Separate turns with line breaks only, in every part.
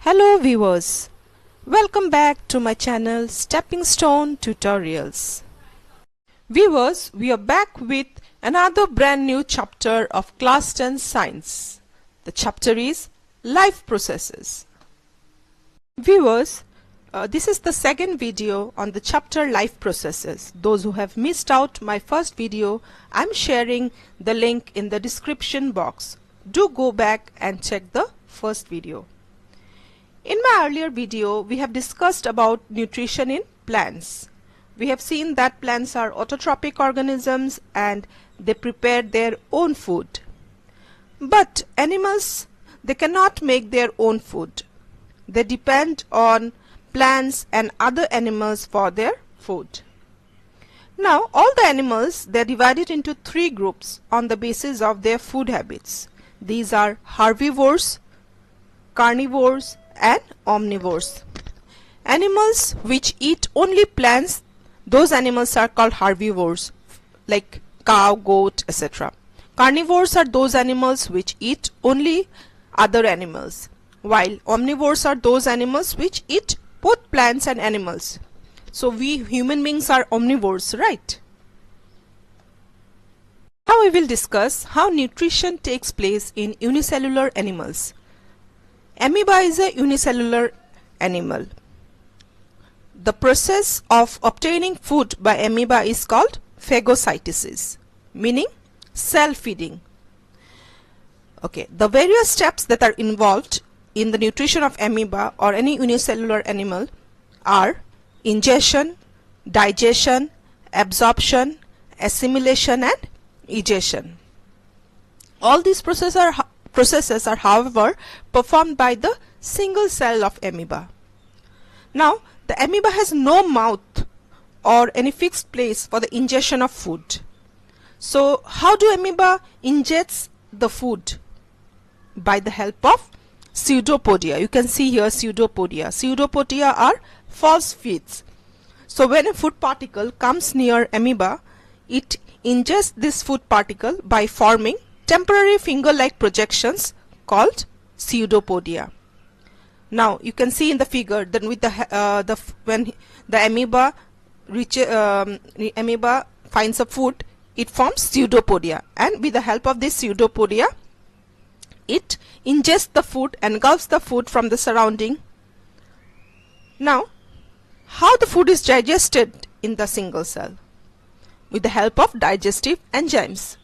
Hello viewers, welcome back to my channel Stepping Stone Tutorials. Viewers, we are back with another brand new chapter of Class 10 Science. The chapter is Life Processes. Viewers, this is the second video on the chapter Life Processes. Those who have missed out my first video, I'm sharing the link in the description box. Do go back and check the first video. In my earlier video, we have discussed about nutrition in plants. We have seen that plants are autotrophic organisms and they prepare their own food. But animals, they cannot make their own food. They depend on plants and other animals for their food. Now, all the animals, they are divided into three groups on the basis of their food habits. These are herbivores, carnivores, and omnivores. Animals which eat only plants, those animals are called herbivores, like cow, goat, etc. Carnivores are those animals which eat only other animals, while omnivores are those animals which eat both plants and animals. So we human beings are omnivores, right? Now we will discuss how nutrition takes place in unicellular animals. Amoeba is a unicellular animal. The process of obtaining food by amoeba is called phagocytosis, meaning cell feeding. Okay, the various steps that are involved in the nutrition of amoeba or any unicellular animal are ingestion, digestion, absorption, assimilation, and egestion. All these processes are however performed by the single cell of amoeba. Now, the amoeba has no mouth or any fixed place for the ingestion of food. So, how do amoeba ingest the food? By the help of pseudopodia. You can see here pseudopodia. Pseudopodia are false feeds. So, when a food particle comes near amoeba, it ingests this food particle by forming temporary finger-like projections called pseudopodia. Now you can see in the figure that with when the amoeba finds a food, it forms pseudopodia, and with the help of this pseudopodia, it ingests the food, engulfs the food from the surrounding. Now, how the food is digested in the single cell? With the help of digestive enzymes.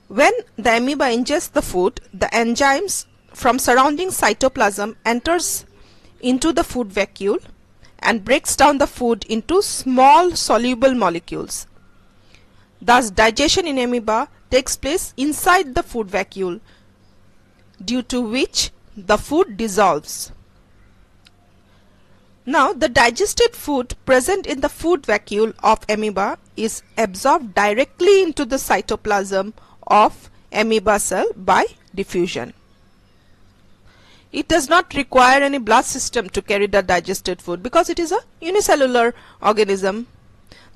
When the amoeba ingests the food, the enzymes from surrounding cytoplasm enters into the food vacuole and breaks down the food into small soluble molecules. Thus, digestion in amoeba takes place inside the food vacuole, due to which the food dissolves. Now, the digested food present in the food vacuole of amoeba is absorbed directly into the cytoplasm of amoeba cell by diffusion. It does not require any blood system to carry the digested food because it is a unicellular organism.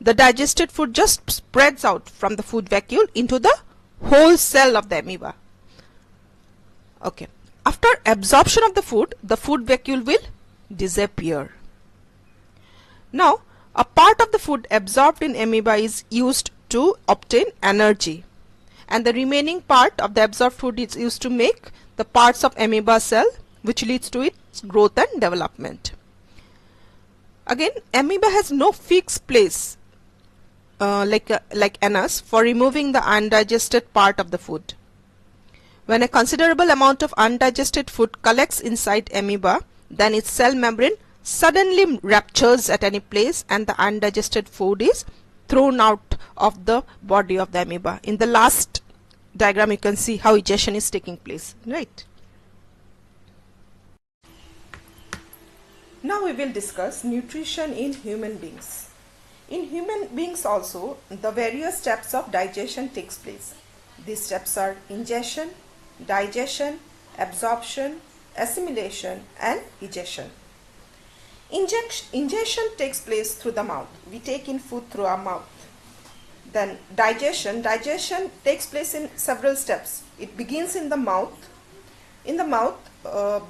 The digested food just spreads out from the food vacuole into the whole cell of the amoeba. Okay. After absorption of the food vacuole will disappear. Now, a part of the food absorbed in amoeba is used to obtain energy, and the remaining part of the absorbed food is used to make the parts of amoeba cell, which leads to its growth and development. Again, amoeba has no fixed place like anus for removing the undigested part of the food. When a considerable amount of undigested food collects inside amoeba, then its cell membrane suddenly ruptures at any place and the undigested food is thrown out of the body of the amoeba. In the last diagram you can see how egestion is taking place, right? Now we will discuss nutrition in human beings. In human beings also, the various steps of digestion takes place. These steps are ingestion, digestion, absorption, assimilation, and egestion. Ingestion takes place through the mouth. We take in food through our mouth. Then digestion takes place in several steps. It begins in the mouth. In the mouth,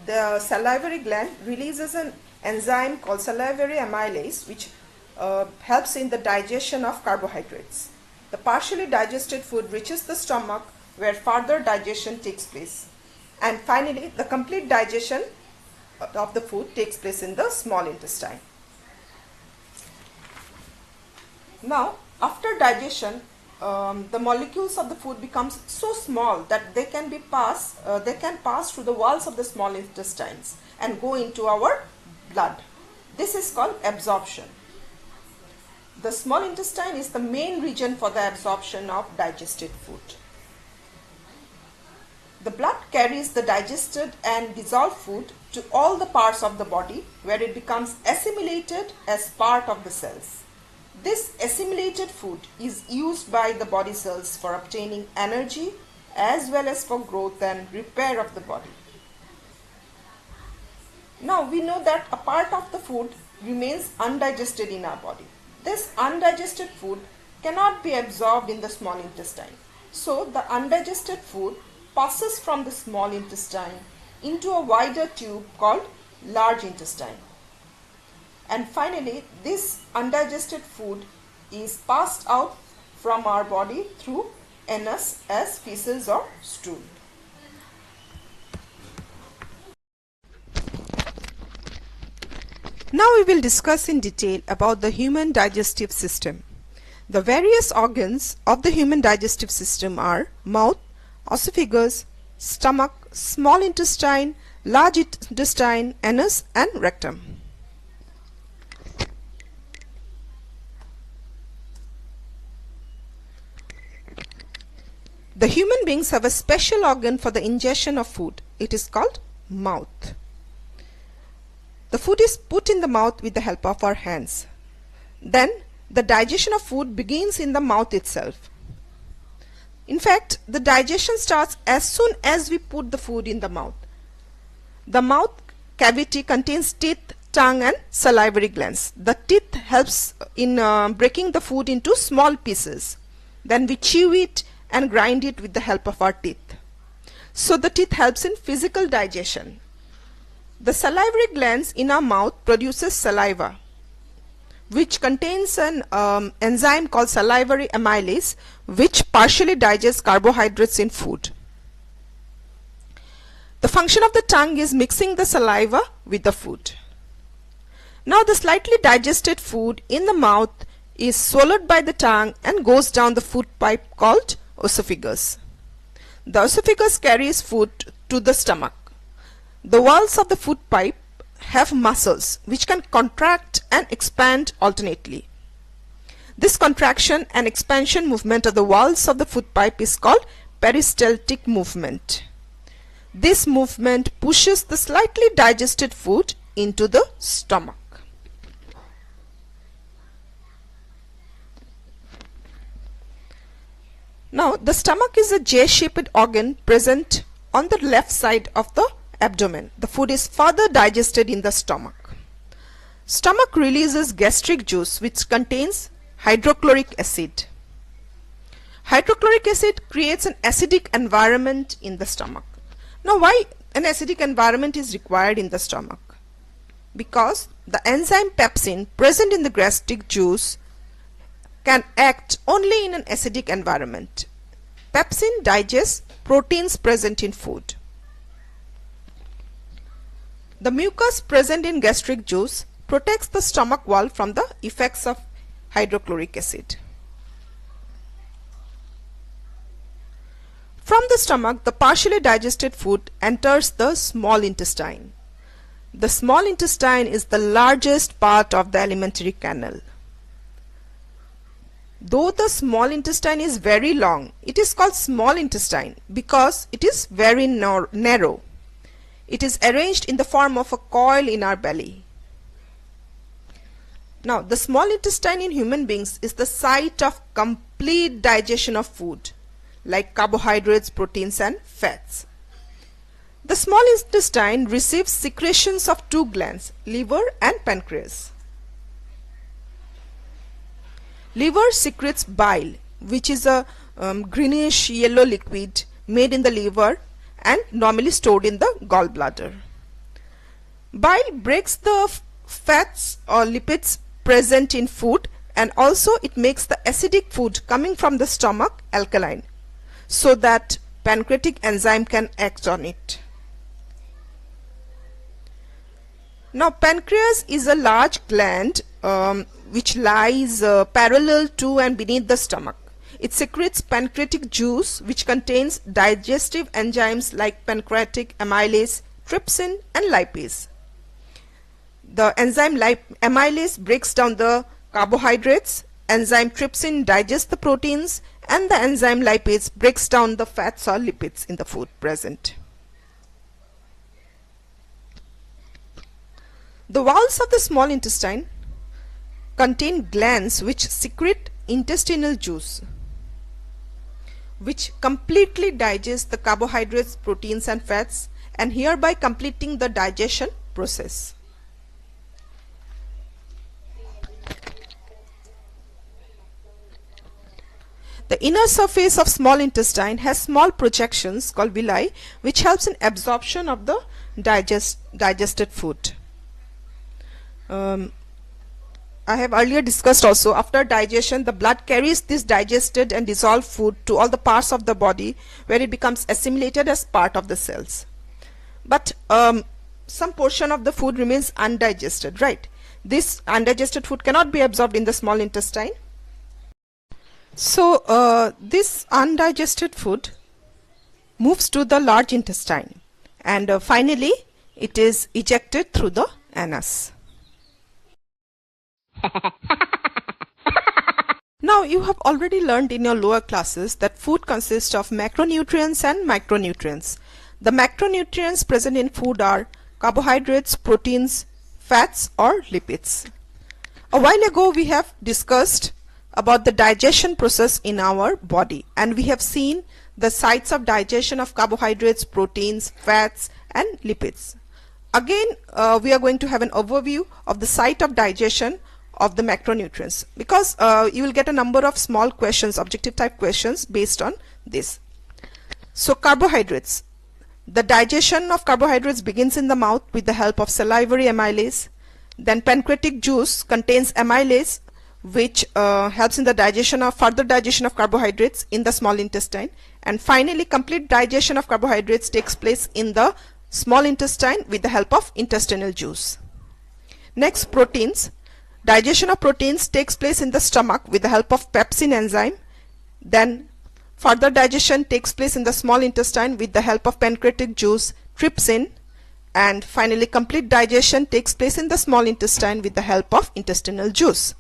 the salivary gland releases an enzyme called salivary amylase, which helps in the digestion of carbohydrates. The partially digested food reaches the stomach, where further digestion takes place. And finally, the complete digestion of the food takes place in the small intestine. Now, after digestion, the molecules of the food becomes so small that they can pass through the walls of the small intestines and go into our blood. This is called absorption. The small intestine is the main region for the absorption of digested food. The blood carries the digested and dissolved food to all the parts of the body, where it becomes assimilated as part of the cells. This assimilated food is used by the body cells for obtaining energy as well as for growth and repair of the body. Now we know that a part of the food remains undigested in our body. This undigested food cannot be absorbed in the small intestine. So the undigested food passes from the small intestine into a wider tube called large intestine. And finally, this undigested food is passed out from our body through anus as feces or stool. Now we will discuss in detail about the human digestive system. The various organs of the human digestive system are mouth, esophagus, stomach, small intestine, large intestine, anus and rectum. The human beings have a special organ for the ingestion of food. It is called mouth. The food is put in the mouth with the help of our hands. Then the digestion of food begins in the mouth itself. In fact, the digestion starts as soon as we put the food in the mouth. The mouth cavity contains teeth, tongue and salivary glands. The teeth helps in breaking the food into small pieces. Then we chew it and grind it with the help of our teeth. So the teeth helps in physical digestion. The salivary glands in our mouth produces saliva, which contains an enzyme called salivary amylase, which partially digests carbohydrates in food. The function of the tongue is mixing the saliva with the food. Now the slightly digested food in the mouth is swallowed by the tongue and goes down the food pipe called esophagus. The esophagus carries food to the stomach. The walls of the food pipe have muscles which can contract and expand alternately. This contraction and expansion movement of the walls of the food pipe is called peristaltic movement. This movement pushes the slightly digested food into the stomach. Now, the stomach is a J-shaped organ present on the left side of the abdomen. The food is further digested in the stomach. Stomach releases gastric juice which contains hydrochloric acid. Hydrochloric acid creates an acidic environment in the stomach. Now why an acidic environment is required in the stomach? Because the enzyme pepsin present in the gastric juice can act only in an acidic environment. Pepsin digests proteins present in food. The mucus present in gastric juice protects the stomach wall from the effects of hydrochloric acid. From the stomach, the partially digested food enters the small intestine. The small intestine is the largest part of the alimentary canal. Though the small intestine is very long, it is called small intestine because it is very narrow. It is arranged in the form of a coil in our belly. Now, the small intestine in human beings is the site of complete digestion of food, like carbohydrates, proteins and fats. The small intestine receives secretions of two glands, liver and pancreas. Liver secretes bile, which is a greenish yellow liquid made in the liver and normally stored in the gallbladder. Bile breaks the fats or lipids present in food, and also it makes the acidic food coming from the stomach alkaline, so that pancreatic enzyme can act on it. Now, pancreas is a large gland which lies parallel to and beneath the stomach. It secretes pancreatic juice, which contains digestive enzymes like pancreatic amylase, trypsin and lipase. The enzyme amylase breaks down the carbohydrates, enzyme trypsin digests the proteins, and the enzyme lipase breaks down the fats or lipids in the food present. The walls of the small intestine contain glands which secrete intestinal juice, which completely digest the carbohydrates, proteins and fats, and hereby completing the digestion process. The inner surface of small intestine has small projections called villi, which helps in absorption of the digested food. I have earlier discussed also, after digestion the blood carries this digested and dissolved food to all the parts of the body, where it becomes assimilated as part of the cells. But some portion of the food remains undigested, right? This undigested food cannot be absorbed in the small intestine. So this undigested food moves to the large intestine, and finally it is ejected through the anus. Now, you have already learned in your lower classes that food consists of macronutrients and micronutrients. The macronutrients present in food are carbohydrates, proteins, fats or lipids. A while ago we have discussed about the digestion process in our body, and we have seen the sites of digestion of carbohydrates, proteins, fats and lipids. Again we are going to have an overview of the site of digestion of the macronutrients, because you will get a number of small questions, objective type questions based on this. So carbohydrates. The digestion of carbohydrates begins in the mouth with the help of salivary amylase. Then pancreatic juice contains amylase, which helps in the further digestion of carbohydrates in the small intestine. And finally complete digestion of carbohydrates takes place in the small intestine with the help of intestinal juice. Next, proteins. Digestion of proteins takes place in the stomach with the help of pepsin enzyme. Then further digestion takes place in the small intestine with the help of pancreatic juice, trypsin, and finally complete digestion takes place in the small intestine with the help of intestinal juice.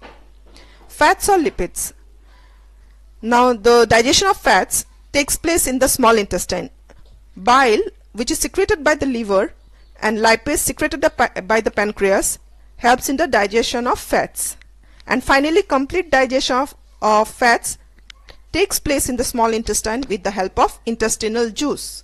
Fats or lipids. Now the digestion of fats takes place in the small intestine. Bile, which is secreted by the liver, and lipase secreted by the pancreas, helps in the digestion of fats. And finally complete digestion of fats takes place in the small intestine with the help of intestinal juice.